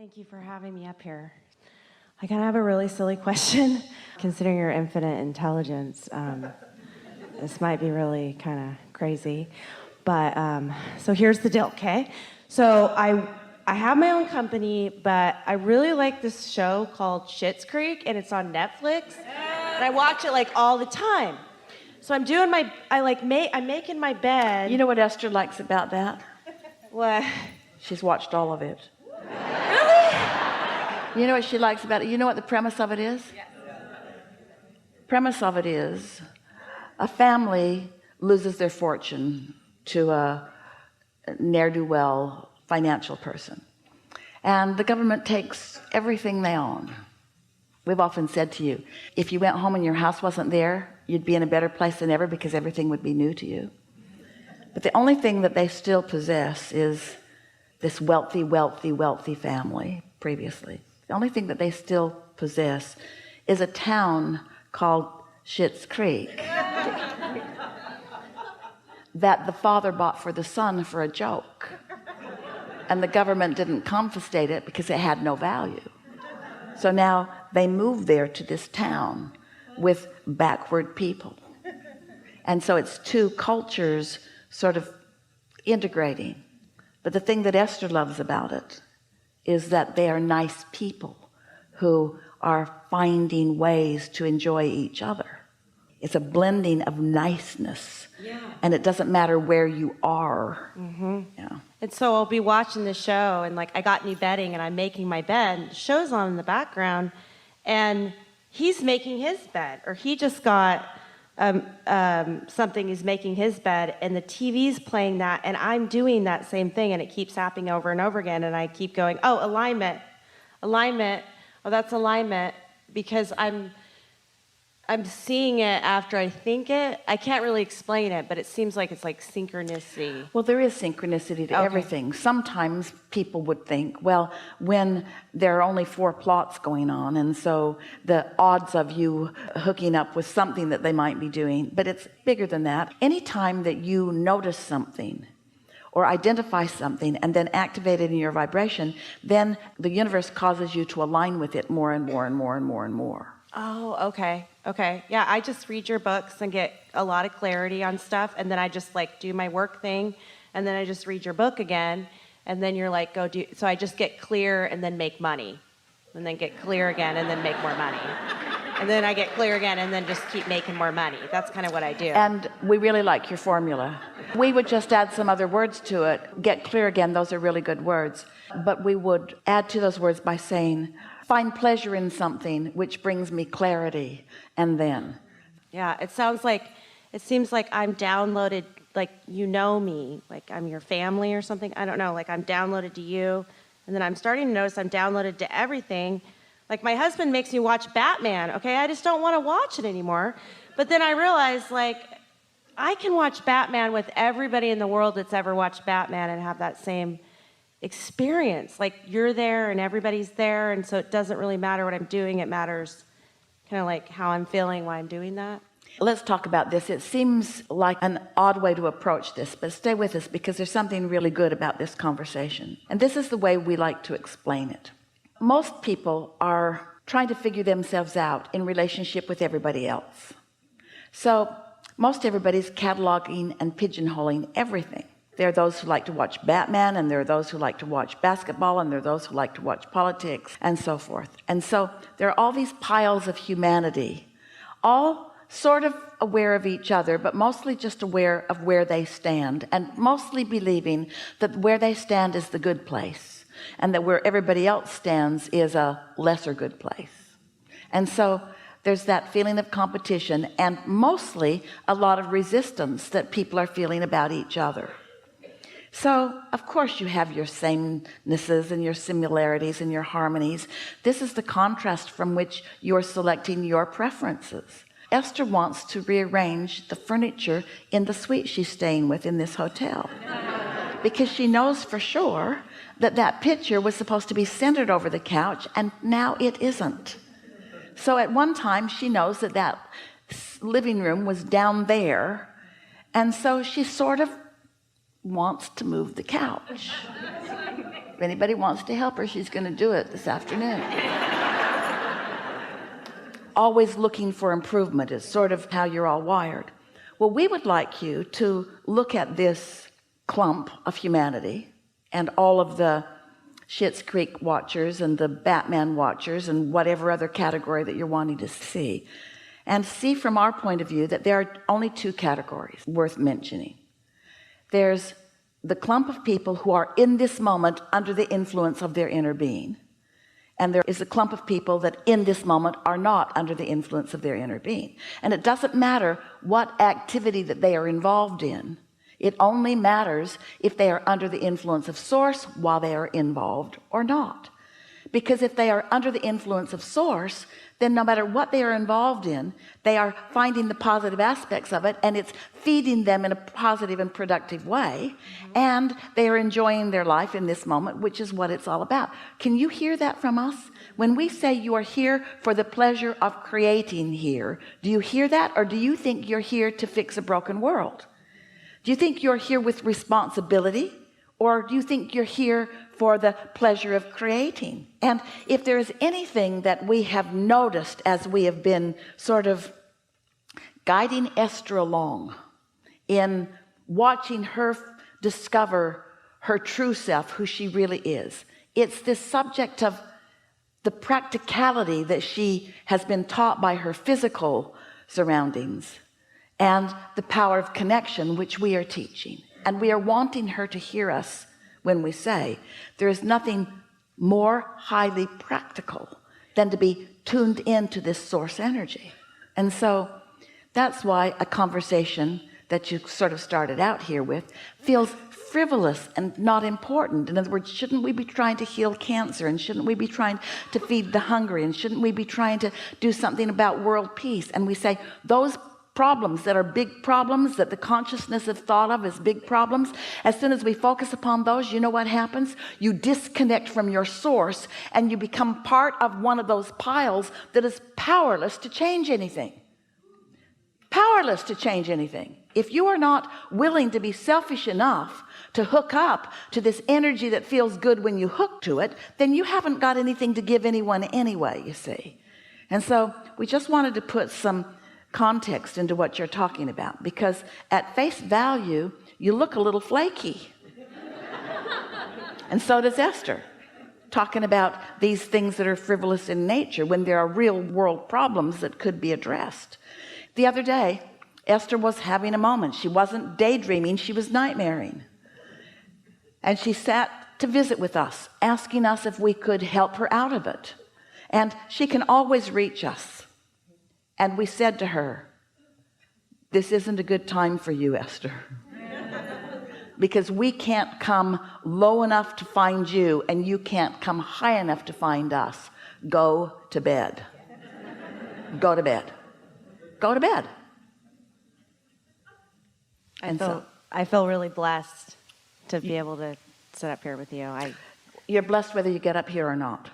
Thank you for having me up here. I kind of have a really silly question. Considering your infinite intelligence, this might be really kind of crazy. But so here's the deal, okay? So I have my own company, but I really like this show called Schitt's Creek, and it's on Netflix. And I watch it like all the time. So I'm doing I'm making my bed. You know what Esther likes about that? What? She's watched all of it. You know what she likes about it? You know what the premise of it is? Yes. Premise of it is a family loses their fortune to a ne'er-do-well financial person, and the government takes everything they own. We've often said to you, if you went home and your house wasn't there, you'd be in a better place than ever because everything would be new to you. But the only thing that they still possess is this wealthy family previously. The only thing that they still possess is a town called Schitt's Creek that the father bought for the son for a joke, and the government didn't confiscate it because it had no value. So now they moved there to this town with backward people, and so it's two cultures sort of integrating. But the thing that Esther loves about it is that they are nice people who are finding ways to enjoy each other. It's a blending of niceness. Yeah. And it doesn't matter where you are. Mm-hmm. Yeah. And so I'll be watching the show, and I got new bedding and I'm making my bed, and the show's on in the background, and he's making his bed, or he just got something, he's making his bed, and the TV's playing that, and I'm doing that same thing, and it keeps happening over and over again, and I keep going, oh, alignment, oh, that's alignment, because I'm seeing it after I think it. I can't really explain it, but it seems like it's like synchronicity. Well, there is synchronicity to everything. Sometimes people would think, well, when there are only 4 plots going on, and so the odds of you hooking up with something that they might be doing, but it's bigger than that. Anytime that you notice something or identify something and then activate it in your vibration, then the universe causes you to align with it more and more and more and more and more. Oh, okay. Yeah, I just read your books and get a lot of clarity on stuff, and then I just do my work thing, and then I just read your book again, and then you're like, go do. So I just get clear and then make money, and then get clear again and then make more money, and then I get clear again and then just keep making more money. That's kind of what I do. And we really like your formula. We would just add some other words to it. Get clear again, those are really good words, but we would add to those words by saying, find pleasure in something which brings me clarity, and then. Yeah, it seems like I'm downloaded, you know me, like I'm your family or something. I don't know, I'm downloaded to you, and then I'm starting to notice I'm downloaded to everything. Like my husband makes me watch Batman, okay? I just don't want to watch it anymore. But then I realize, I can watch Batman with everybody in the world that's ever watched Batman and have that same experience. You're there and everybody's there, and so it doesn't really matter what I'm doing. It matters kind of how I'm feeling while I'm doing that. Let's talk about this. It seems like an odd way to approach this, but stay with us because there's something really good about this conversation. And this is the way we like to explain it. Most people are trying to figure themselves out in relationship with everybody else. So most everybody's cataloging and pigeonholing everything. There are those who like to watch Batman, and there are those who like to watch basketball, and there are those who like to watch politics, and so forth. And so there are all these piles of humanity, all sort of aware of each other, but mostly just aware of where they stand, and mostly believing that where they stand is the good place, and that where everybody else stands is a lesser good place. And so there's that feeling of competition, and mostly a lot of resistance that people are feeling about each other. So, of course, you have your samenesses and your similarities and your harmonies. This is the contrast from which you're selecting your preferences. Esther wants to rearrange the furniture in the suite she's staying with in this hotel because she knows for sure that that picture was supposed to be centered over the couch, and now it isn't. So at one time, she knows that that living room was down there, and so she sort of wants to move the couch. If anybody wants to help her, she's going to do it this afternoon. Always looking for improvement is sort of how you're all wired. Well, we would like you to look at this clump of humanity and all of the Schitt's Creek watchers and the Batman watchers and whatever other category that you're wanting to see, and see from our point of view that there are only two categories worth mentioning. There's the clump of people who are in this moment under the influence of their inner being, and there is a clump of people that in this moment are not under the influence of their inner being. And it doesn't matter what activity that they are involved in. It only matters if they are under the influence of source while they are involved or not. Because if they are under the influence of source, then no matter what they are involved in, they are finding the positive aspects of it, and it's feeding them in a positive and productive way. And they are enjoying their life in this moment, which is what it's all about. Can you hear that from us? When we say you are here for the pleasure of creating here, do you hear that? Or do you think you're here to fix a broken world? Do you think you're here with responsibility? Or do you think you're here for the pleasure of creating? And if there is anything that we have noticed as we have been sort of guiding Esther along in watching her discover her true self, who she really is, it's this subject of the practicality that she has been taught by her physical surroundings and the power of connection, which we are teaching. And we are wanting her to hear us when we say there is nothing more highly practical than to be tuned into this source energy. And so that's why a conversation that you sort of started out here with feels frivolous and not important. In other words, shouldn't we be trying to heal cancer, and shouldn't we be trying to feed the hungry, and shouldn't we be trying to do something about world peace? And we say those problems that are big problems that the consciousness have thought of as big problems, as soon as we focus upon those, you know what happens? You disconnect from your source and you become part of one of those piles that is powerless to change anything. Powerless to change anything. If you are not willing to be selfish enough to hook up to this energy that feels good when you hook to it, then you haven't got anything to give anyone anyway, you see. And so we just wanted to put some context into what you're talking about, because at face value you look a little flaky. And so does Esther, talking about these things that are frivolous in nature when there are real world problems that could be addressed. The other day Esther was having a moment. She wasn't daydreaming, she was nightmaring, and she sat to visit with us, asking us if we could help her out of it. And she can always reach us. And we said to her, this isn't a good time for you, Esther, because we can't come low enough to find you, and you can't come high enough to find us. Go to bed. Go to bed. Go to bed. I feel really blessed to be able to sit up here with you. You're blessed whether you get up here or not.